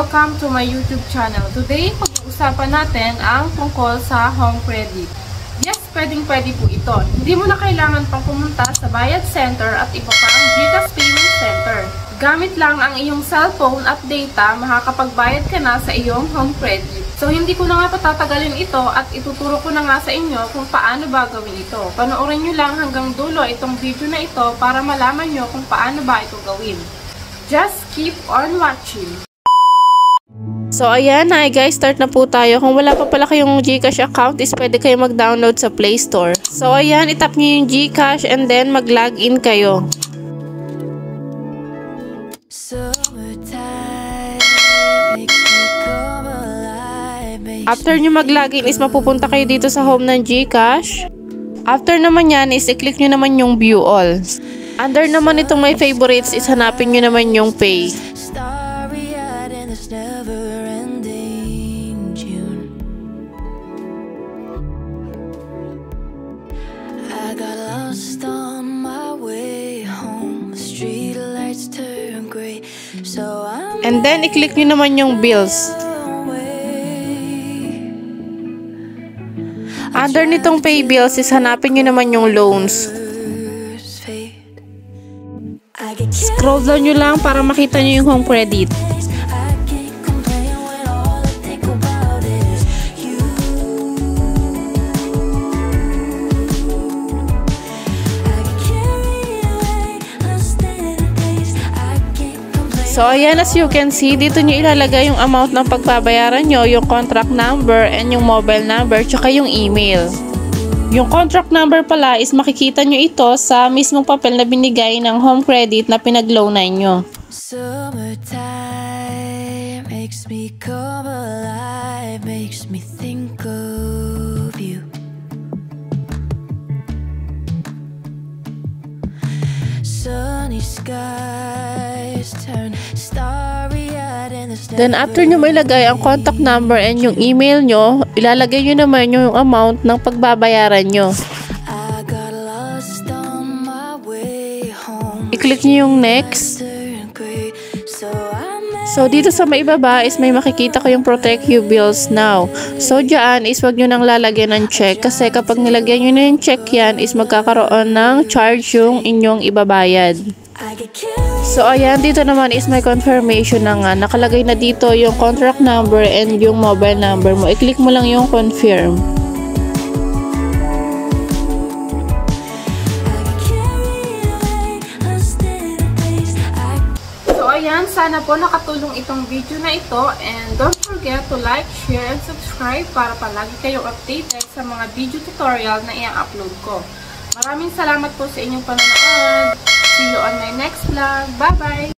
welcome to my YouTube channel. Today, pag-uusapan natin ang tungkol sa home credit. Yes, pwedeng-pwede po ito. Hindi mo na kailangan pang pumunta sa bayad center at iba pang GCash payment center. Gamit lang ang iyong cellphone at data, makakapagbayad ka na sa iyong home credit. So, hindi ko na nga patatagalin ito at ituturo ko na nga sa inyo kung paano ba gawin ito. Panoorin nyo lang hanggang dulo itong video na ito para malaman nyo kung paano ba ito gawin. Just keep on watching. So, ayan na guys, start na po tayo. Kung wala pa pala kayong GCash account, is pwede kayo mag-download sa Play Store. So, ayan, itap nyo yung GCash and then mag-login kayo. After nyo mag-login is mapupunta kayo dito sa home ng GCash. After naman yan is i-click nyo naman yung view all. Under naman itong my favorites is hanapin nyo naman yung pay. And then i-click nyo naman yung bills. Under nitong pay bills is hanapin nyo naman yung loans. Scroll down nyo lang para makita nyo yung home credit. So, ayan, as you can see, dito nyo ilalagay yung amount ng pagbabayaran nyo, yung contract number, and yung mobile number, tsaka yung email. Yung contract number pala is makikita nyo ito sa mismong papel na binigay ng home credit na pinag-loanan nyo. Summertime makes me come alive, makes me think of you. Sunny skies turn starry-eyed in the sky. Then after nyo mailagay ang contact number and yung email nyo, ilalagay nyo naman yung amount ng pagbabayaran nyo. I-click nyo yung next. So dito sa maibaba is may makikita kayong protect your bills now. So dyan is wag nyo nang lalagyan ng check kasi kapag nilagyan nyo na yung check yan is magkakaroon ng charge yung inyong ibabayad. So ayan, dito naman is may confirmation na nga. Nakalagay na dito yung contract number and yung mobile number mo. I-click mo lang yung confirm. Ayan, sana po nakatulong itong video na ito and don't forget to like, share, and subscribe para palagi kayong updated sa mga video tutorial na i-upload ko. Maraming salamat po sa inyong panonood. See you on my next vlog. Bye-bye!